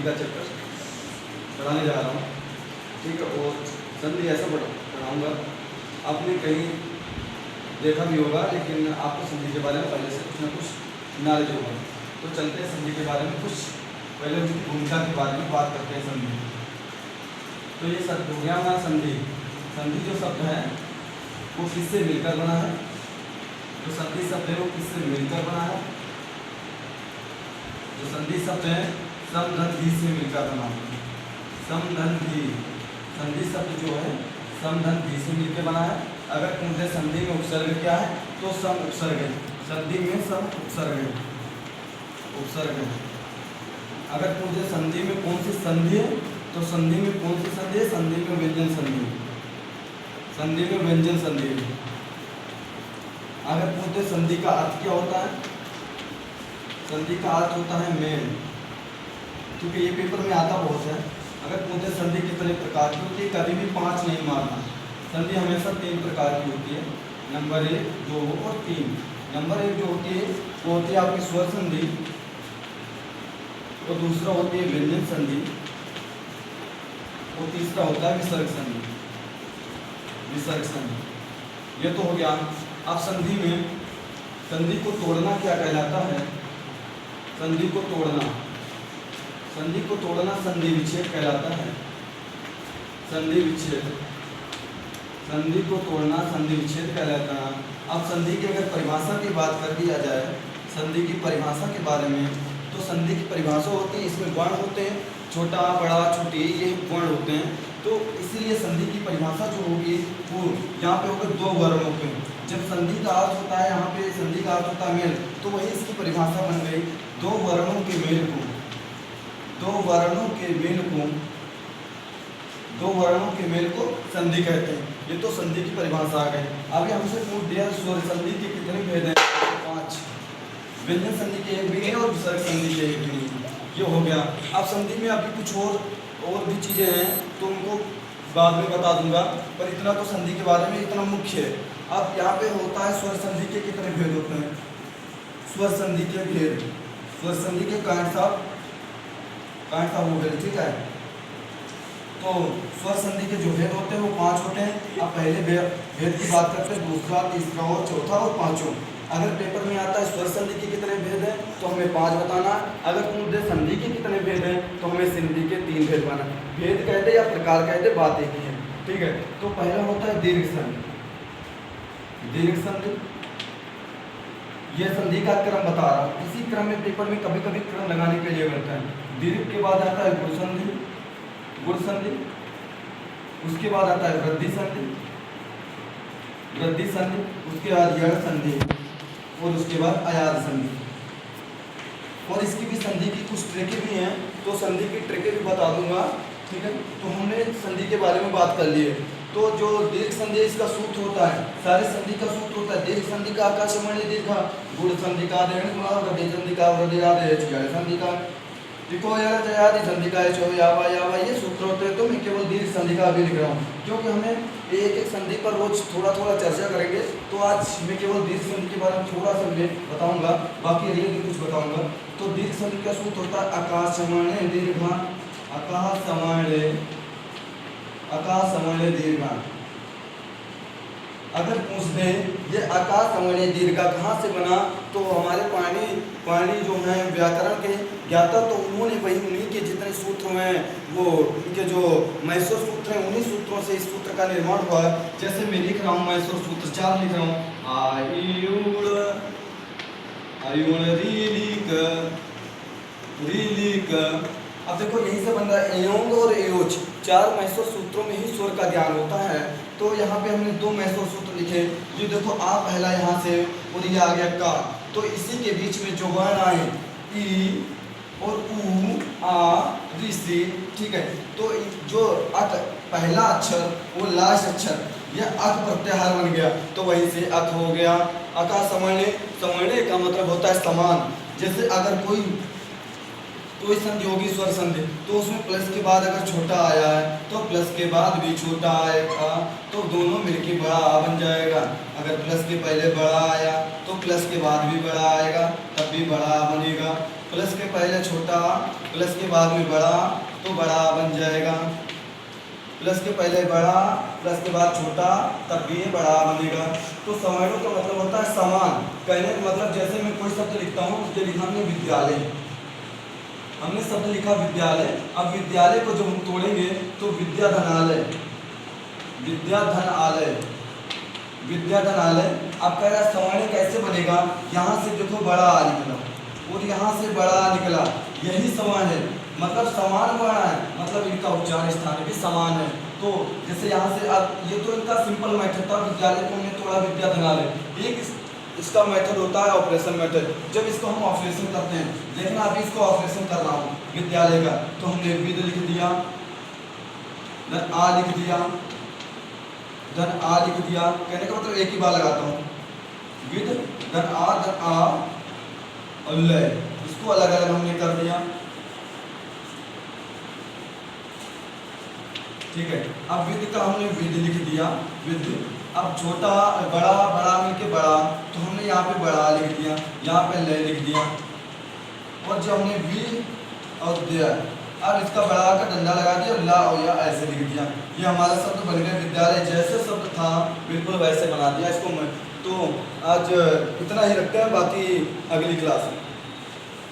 का चैप्टर पढ़ाने जा रहा हूँ, ठीक है। और संधि ऐसा पढ़ाऊँगा, आपने कहीं देखा भी होगा, लेकिन आपको संधि के बारे में पहले से कुछ ना कुछ नॉलेज होगा। तो चलते हैं संधि के बारे में, कुछ पहले उसकी भूमिका के बारे में बात करते हैं। संधि तो ये शब्द हो गया हमारा संधि। संधि जो शब्द है वो किससे मिलकर बना है? जो संधि शब्द है वो किससे मिलकर बना है? जो संधि शब्द है समधन्धी से मिलकर बना है। समधन्धी, संधि शब्द जो है समधन्धी से मिलकर बना है। अगर पूछे संधि में उपसर्ग क्या है तो सम उपसर्ग है। संधि में सम उपसर्ग है, उपसर्ग है। अगर पूछे संधि में कौन सी संधि है तो संधि में कौन सी संधि है? संधि में व्यंजन संधि है, संधि में व्यंजन संधि है। अगर पूछे संधि का अर्थ क्या होता है? संधि का अर्थ होता है मेल, क्योंकि ये पेपर में आता बहुत है। अगर पूछे संधि कितने प्रकार की होती है, कभी भी 5 नहीं मारना। संधि हमेशा 3 प्रकार की होती है, नंबर 1, 2 और 3। नंबर 1 जो होती है वो होती है आपकी स्वर संधि, और दूसरा होती है व्यंजन संधि, और तीसरा होता है विसर्ग संधि। विसर्ग संधि ये तो हो गया। अब संधि में संधि को तोड़ना क्या कहलाता है? संधि को तोड़ना, संधि को तोड़ना संधि विच्छेद कहलाता है। संधि विच्छेद, संधि को तोड़ना संधि विच्छेद कहलाता है। अब संधि की अगर परिभाषा की बात कर दिया जाए, संधि की परिभाषा के बारे में, तो संधि की परिभाषा होती है, इसमें वर्ण होते हैं, छोटा बड़ा छोटी, ये वर्ण होते हैं। तो इसीलिए संधि की परिभाषा जो होगी वो यहाँ पे होगा 2 वर्णों पे। जब संधि का अर्थ होता है, यहाँ पे संधि का अर्थ होता है मेल, तो वही इसकी परिभाषा बन गई 2 वर्णों के मेल को, 2 वर्णों के मेल को, 2 वर्णों के मेल को संधि कहते हैं। ये तो संधि की परिभाषा आ गई। अभी हमसे पूछ दिया स्वर संधि के कितने भेद हैं? 5। व्यंजन संधि के 1 भी है और विसर्ग संधि के 1 भी नहीं। ये हो गया। अब संधि में अभी कुछ और भी चीज़ें हैं तो उनको बाद में बता दूंगा, पर इतना तो संधि के बारे में इतना मुख्य है। अब यहाँ पे होता है स्वर संधि के कितने भेद होते हैं? स्वर संधि के भेद, स्वर संधि के कांट साहब हो गए, ठीक है। तो स्वर संधि के जो भेद होते हैं वो 5 होते हैं। अब पहले भेद की बात करते हैं, दूसरा, तीसरा और चौथा और पांचों। अगर पेपर में आता है स्वर संधि के कितने भेद हैं तो हमें 5 बताना। अगर पूछे संधि के कितने भेद हैं तो हमें संधि के 3 भेद बताना। भेद कहते या प्रकार कहते बात एक ही है, ठीक है। तो पहला होता है दीर्घ संधि। दीर्घ संधि यह संधि का क्रम बता रहा हूँ, इसी क्रम में पेपर में कभी कभी क्रम लगाने के लिए करता है। दीर्घ के बाद आता है गुण संधि, गुण संधि, उसके बाद आता है वृद्धि संधि, वृद्धि संधि, उसके बाद यण संधि और उसके बाद अयाद संधि। और इसकी भी संधि की कुछ ट्रिकें भी हैं, तो संधि की ट्रिकें भी बता दूंगा, ठीक है। तो हमने संधि के बारे में बात कर ली है। तो जो दीर्घ संधि इसका सूत्र होता है, सारे संधि का सूत्र होता है। दीर्घ संधि का आकाश समझ दीर्घा, गुण संधि का वृद्धि संधि का वृद्धि संधि का लिखो यार जयादि संधि का यावा यावा, ये सूत्र होते हैं। तो मैं केवल दीर्घ संधि का अभी लिख रहा हूँ, क्योंकि हमें एक एक संधि पर रोज थोड़ा थोड़ा चर्चा करेंगे। तो आज मैं केवल दीर्घ संधि के बारे में थोड़ा सा बताऊंगा, बाकी रियल भी कुछ बताऊंगा। तो दीर्घ संधि का सूत्र होता है आकाश समण्य दीर्घा, आकाश समण्य दीर्घा। अगर पूछ दे ये आकाश समण्य दीर्घा कहाँ से बना, तो हमारे पाणी जो है व्याकरण के ज्ञाता, तो उन्होंने वही उन्हीं के जितने सूत्र हैं वो उनके जो मैसूर सूत्र हैं उन्हीं सूत्रों से इस सूत्र का निर्माण हुआ है। जैसे मैं लिख रहा हूँ मैसूर सूत्र 4 लिख रहा हूँ, आयुण रीलिक। अब देखो यही से बन रहा है एयोंग और एयोच, 4 मैसूर सूत्रों में ही स्वर का ज्ञान होता है। तो यहाँ पे हमने 2 मैसूर सूत्र लिखे, जो देखो आ पहला यहाँ से और ये आ गया का, तो इसी के बीच में जो वर्ण आए ई और ऊ आ ऋषि, ठीक है। तो जो अक पहला अक्षर वो लास्ट अक्षर, ये अक प्रत्याहार बन गया, तो वहीं से अक हो गया। अका समण्य, समण्य का मतलब होता है समान। जैसे अगर कोई संधि होगी स्वर संधि, तो उसमें प्लस के बाद अगर छोटा आया है तो प्लस के बाद भी छोटा आएगा, तो दोनों मिलके बड़ा आ बन जाएगा। अगर प्लस के पहले बड़ा आया तो प्लस के बाद भी बड़ा आएगा, तब भी बड़ा आ बनेगा। प्लस के पहले छोटा, प्लस के बाद में बड़ा, तो बड़ा बन जाएगा। प्लस के पहले बड़ा, प्लस के बाद छोटा, तब भी ये बड़ा बनेगा। तो समानों का मतलब होता है समान। कहने का मतलब जैसे मैं कोई शब्द लिखता हूँ, उसके लिखा हमने विद्यालय, हमने शब्द लिखा विद्यालय। अब विद्यालय को जब हम तोड़ेंगे तो विद्याधनालय, विद्याधनालय, विद्याधनालय। अब कह रहा है सवर्ण कैसे बनेगा, यहाँ से देखो बड़ा आ निकला और यहाँ से बड़ा निकला, यही समान है, मतलब समान वर्ण है, मतलब इनका उच्चारण स्थान भी समान है। तो जैसे यहाँ से अब ये तो इनका सिंपल मेथड था, विद्यालय को हमने तोड़ा विद्याधनालय। एक इसका मेथड होता है ऑपरेशन मेथड, जब इसको हम ऑपरेशन करते हैं। लेकिन अभी इसको ऑपरेशन कर रहा हूँ विद्यालय का, तो हमने विद लिख दिया, धन आ लिख दिया, धन आ लिख दिया। कहने का मतलब एक ही बार लगाता हूँ, विद धन आ और लय, इसको अलग अलग हमने कर दिया। ठीक है, अब विद का हमने विद लिख दिया, विद। अब छोटा बड़ा, बड़ा मिलके बड़ा, तो हमने यहाँ पे बड़ा लिख दिया, यहाँ पे लय लिख दिया। और जो हमने वी और दिया, अब इसका बड़ा का डंडा लगा दिया और ला और या ऐसे लिख दिया। ये हमारा शब्द बन गया विद्यालय, जैसे शब्द था बिल्कुल वैसे बना दिया इसको। मैं तो आज इतना ही रखते हैं, बाकी अगली क्लास में।